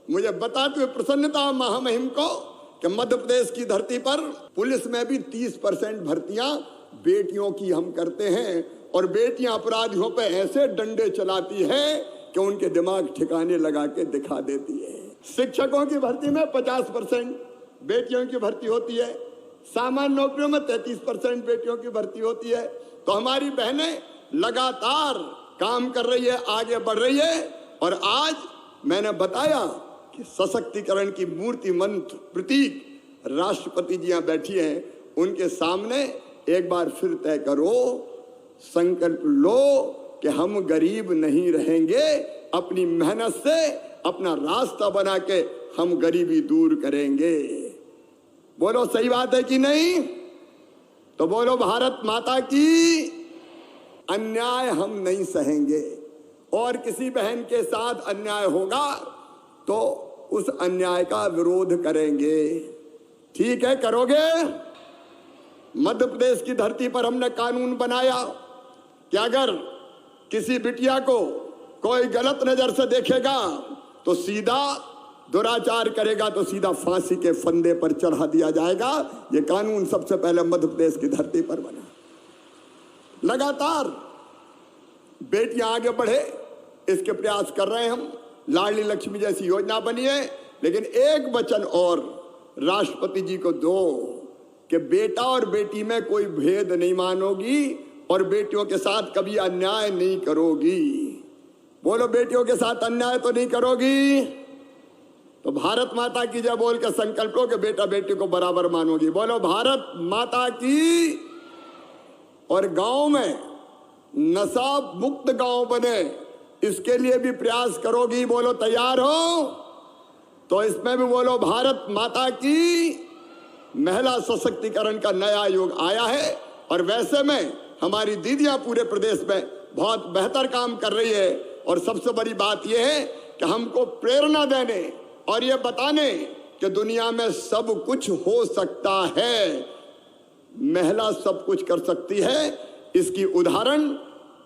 मुझे बताते हुए प्रसन्नता महामहिम को कि मध्य प्रदेश की धरती पर पुलिस में भी 30% भर्तियां बेटियों की हम करते हैं और बेटियां अपराधियों पे ऐसे डंडे चलाती है कि उनके दिमाग ठिकाने लगा के दिखा देती है। शिक्षकों की भर्ती में 50% बेटियों की भर्ती होती है, सामान्य नौकरियों में 33% बेटियों की भर्ती होती है। तो हमारी बहनें लगातार काम कर रही है, आगे बढ़ रही है। और आज मैंने बताया कि सशक्तिकरण की मूर्ति मंत्र प्रतीक राष्ट्रपति जी यहाँ बैठी हैं, उनके सामने एक बार फिर तय करो, संकल्प लो कि हम गरीब नहीं रहेंगे। अपनी मेहनत से अपना रास्ता बना के हम गरीबी दूर करेंगे। बोलो सही बात है कि नहीं? तो बोलो भारत माता की। अन्याय हम नहीं सहेंगे और किसी बहन के साथ अन्याय होगा तो उस अन्याय का विरोध करेंगे। ठीक है, करोगे? मध्य प्रदेश की धरती पर हमने कानून बनाया कि अगर किसी बिटिया को कोई गलत नजर से देखेगा तो सीधा दुराचार करेगा तो सीधा फांसी के फंदे पर चढ़ा दिया जाएगा। ये कानून सबसे पहले मध्य प्रदेश की धरती पर बना। लगातार बेटियां आगे बढ़े इसके प्रयास कर रहे हैं हम। लाडली लक्ष्मी जैसी योजना बनी है, लेकिन एक वचन और राष्ट्रपति जी को दो कि बेटा और बेटी में कोई भेद नहीं मानोगी और बेटियों के साथ कभी अन्याय नहीं करोगी। बोलो बेटियों के साथ अन्याय तो नहीं करोगी। तो भारत माता की जय बोल के संकल्प लो कि बेटा बेटी को बराबर मानोगी। बोलो भारत माता की। और गांव में नशा मुक्त गांव बने इसके लिए भी प्रयास करोगी। बोलो तैयार हो? तो इसमें भी बोलो भारत माता की। महिला सशक्तिकरण का नया युग आया है और वैसे में हमारी दीदियां पूरे प्रदेश में बहुत बेहतर काम कर रही है। और सबसे बड़ी बात यह है कि हमको प्रेरणा देने और ये बताने कि दुनिया में सब कुछ हो सकता है, महिला सब कुछ कर सकती है। इसकी उदाहरण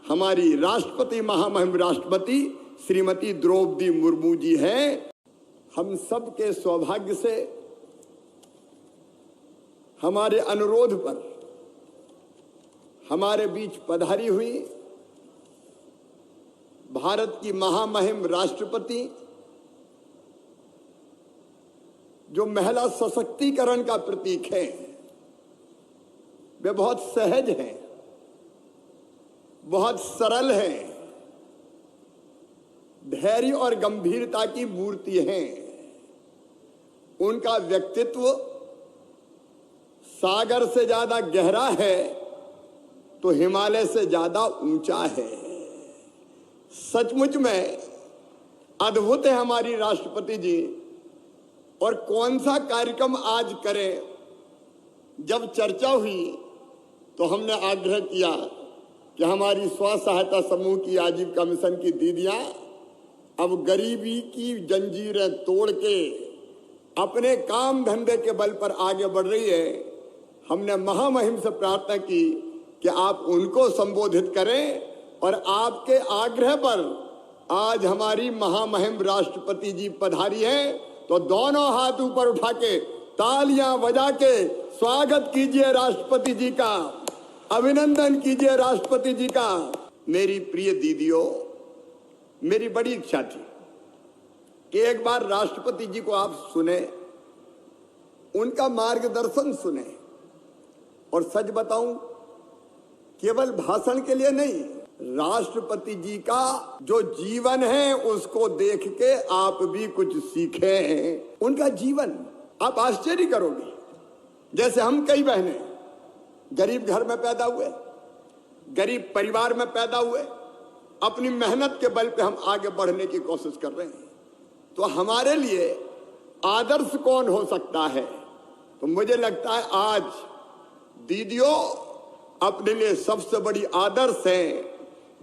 हमारी राष्ट्रपति महामहिम राष्ट्रपति श्रीमती द्रौपदी मुर्मू जी हैं। हम सब के सौभाग्य से हमारे अनुरोध पर हमारे बीच पधारी हुई भारत की महामहिम राष्ट्रपति जो महिला सशक्तिकरण का प्रतीक है, वे बहुत सहज हैं, बहुत सरल हैं, धैर्य और गंभीरता की मूर्ति हैं। उनका व्यक्तित्व सागर से ज्यादा गहरा है तो हिमालय से ज्यादा ऊंचा है। सचमुच में अद्भुत है हमारी राष्ट्रपति जी। और कौन सा कार्यक्रम आज करें, जब चर्चा हुई तो हमने आग्रह किया कि हमारी स्व सहायता समूह की आजीविका मिशन की दीदियां अब गरीबी की जंजीरें तोड़ के अपने काम धंधे के बल पर आगे बढ़ रही है। हमने महामहिम से प्रार्थना की कि आप उनको संबोधित करें और आपके आग्रह पर आज हमारी महामहिम राष्ट्रपति जी पधारी हैं। तो दोनों हाथ ऊपर उठा के तालियां बजा के स्वागत कीजिए राष्ट्रपति जी का, अभिनंदन कीजिए राष्ट्रपति जी का। मेरी प्रिय दीदियों, मेरी बड़ी इच्छा थी कि एक बार राष्ट्रपति जी को आप सुने, उनका मार्गदर्शन सुने। और सच बताऊं, केवल भाषण के लिए नहीं, राष्ट्रपति जी का जो जीवन है उसको देख के आप भी कुछ सीखें। उनका जीवन आप आश्चर्य करोगे। जैसे हम कई बहनें गरीब घर में पैदा हुए, गरीब परिवार में पैदा हुए, अपनी मेहनत के बल पे हम आगे बढ़ने की कोशिश कर रहे हैं। तो हमारे लिए आदर्श कौन हो सकता है? तो मुझे लगता है आज दीदियों अपने लिए सबसे बड़ी आदर्श है,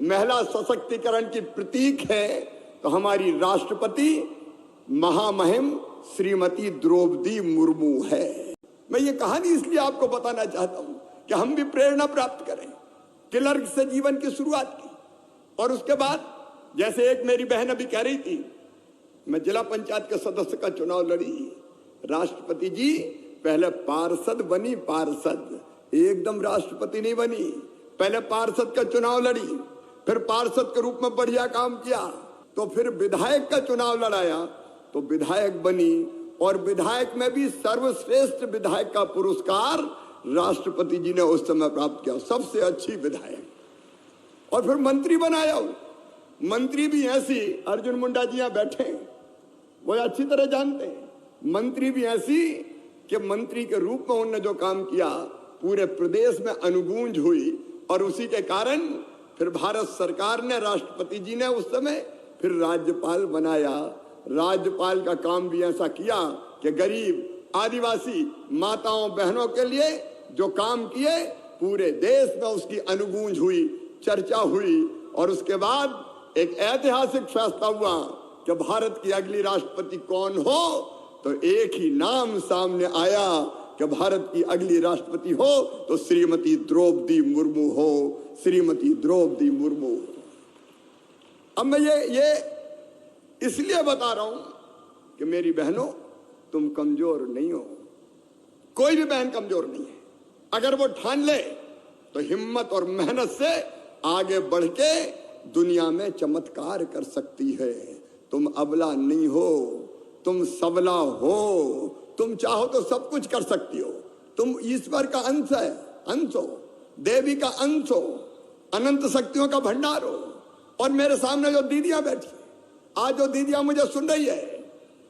महिला सशक्तिकरण की प्रतीक है। तो हमारी राष्ट्रपति महामहिम श्रीमती द्रौपदी मुर्मू है। मैं ये कहानी इसलिए आपको बताना चाहता हूं कि हम भी प्रेरणा प्राप्त करें। क्लर्क से जीवन की शुरुआत की और उसके बाद जैसे एक मेरी बहन अभी कह रही थी, मैं जिला पंचायत के सदस्य का चुनाव लड़ी। राष्ट्रपति जी पहले पार्षद बनी, पार्षद, एकदम राष्ट्रपति नहीं बनी। पहले पार्षद का चुनाव लड़ी, फिर पार्षद के रूप में बढ़िया काम किया, तो फिर विधायक का चुनाव लड़ाया तो विधायक बनी, और विधायक में भी सर्वश्रेष्ठ विधायक का पुरस्कार राष्ट्रपति जी ने उस समय प्राप्त किया, सबसे अच्छी विधायक। और फिर मंत्री बनाया। मंत्री भी ऐसी, अर्जुन मुंडा जी यहाँ बैठे हैं, वो अच्छी तरह जानते हैं। मंत्री भी ऐसी कि मंत्री के रूप में उन्होंने जो काम किया पूरे प्रदेश में अनुगूंज हुई, और उसी के कारण फिर भारत सरकार ने, राष्ट्रपति जी ने उस समय फिर राज्यपाल बनाया। राज्यपाल का काम भी ऐसा किया कि गरीब आदिवासी माताओं बहनों के लिए जो काम किए पूरे देश में उसकी अनुगूंज हुई, चर्चा हुई। और उसके बाद एक ऐतिहासिक फैसला हुआ कि भारत की अगली राष्ट्रपति कौन हो, तो एक ही नाम सामने आया कि भारत की अगली राष्ट्रपति हो तो श्रीमती द्रौपदी मुर्मू हो, श्रीमती द्रौपदी मुर्मू। अब मैं ये इसलिए बता रहा हूं कि मेरी बहनों, तुम कमजोर नहीं हो, कोई भी बहन कमजोर नहीं है। अगर वो ठान ले तो हिम्मत और मेहनत से आगे बढ़ के दुनिया में चमत्कार कर सकती है। तुम अबला नहीं हो, तुम सबला हो, तुम चाहो तो सब कुछ कर सकती हो। तुम ईश्वर का अंश है, अंश हो, देवी का अंश हो, अनंत शक्तियों का भंडार हो। और मेरे सामने जो दीदियां बैठी, आज जो दीदियां मुझे सुन रही है,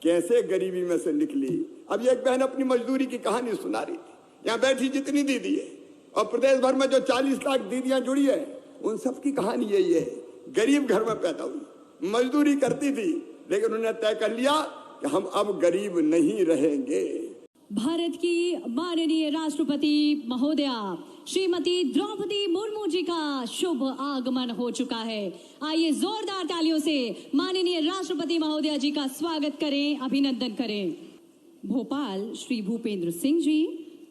कैसे गरीबी में से निकली। अब एक बहन अपनी मजदूरी की कहानी सुना रही थी। यहाँ बैठी जितनी दीदी है और प्रदेश भर में जो 40 लाख दीदियां जुड़ी है, उन सब की कहानी यही है। गरीब घर में पैदा हुई, मजदूरी करती थी, लेकिन उन्होंने तय कर लिया कि हम अब गरीब नहीं रहेंगे। भारत की माननीय राष्ट्रपति महोदया श्रीमती द्रौपदी मुर्मू जी का शुभ आगमन हो चुका है। आइए जोरदार तालियों से माननीय राष्ट्रपति महोदया जी का स्वागत करें, अभिनंदन करें। भोपाल श्री भूपेंद्र सिंह जी,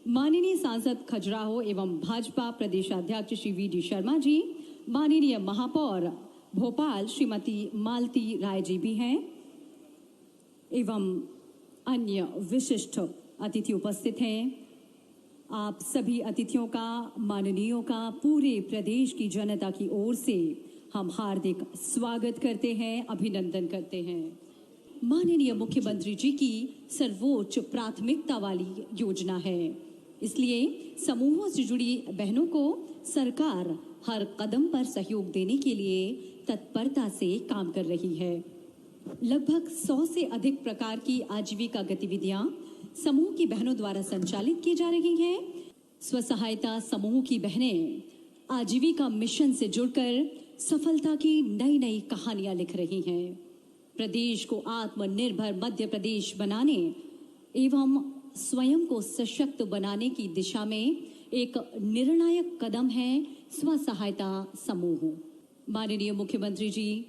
माननीय सांसद खजुराहो एवं भाजपा प्रदेशाध्यक्ष श्री वी.डी. शर्मा जी, माननीय महापौर भोपाल श्रीमती मालती राय जी भी हैं, एवं अन्य विशिष्ट अतिथि उपस्थित हैं। आप सभी अतिथियों का, माननीयों का पूरे प्रदेश की जनता की ओर से हम हार्दिक स्वागत करते हैं, अभिनंदन करते हैं। माननीय मुख्यमंत्री जी की सर्वोच्च प्राथमिकता वाली योजना है, इसलिए समूहों से जुड़ी बहनों को सरकार हर कदम पर सहयोग देने के लिए तत्परता से काम कर रही है। लगभग 100 से अधिक प्रकार की आजीविका गतिविधियां समूह की बहनों द्वारा संचालित की जा रही हैं। स्व सहायता समूह की बहनें आजीविका मिशन से जुड़कर सफलता की नई नई कहानियां लिख रही हैं। प्रदेश को आत्मनिर्भर मध्य प्रदेश बनाने एवं स्वयं को सशक्त बनाने की दिशा में एक निर्णायक कदम है स्व सहायता समूह। माननीय मुख्यमंत्री जी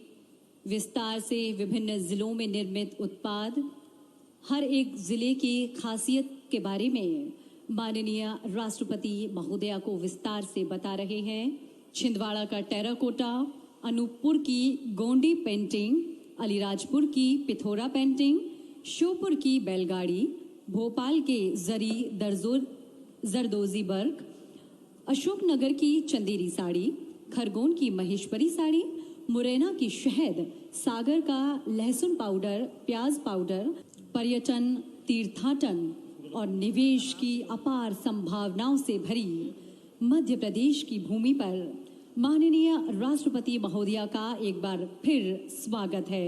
विस्तार से विभिन्न जिलों में निर्मित उत्पाद, हर एक जिले की खासियत के बारे में माननीय राष्ट्रपति महोदया को विस्तार से बता रहे हैं। छिंदवाड़ा का टेराकोटा, अनूपपुर की गोंडी पेंटिंग, अलीराजपुर की पिथौरा पेंटिंग, श्योपुर की बैलगाड़ी, भोपाल के जरी जरदोजी वर्क, अशोकनगर की चंदेरी साड़ी, खरगोन की महेश्वरी साड़ी, मुरैना की शहद, सागर का लहसुन पाउडर, प्याज पाउडर, पर्यटन, तीर्थाटन और निवेश की अपार संभावनाओं से भरी मध्य प्रदेश की भूमि पर माननीय राष्ट्रपति महोदया का एक बार फिर स्वागत है।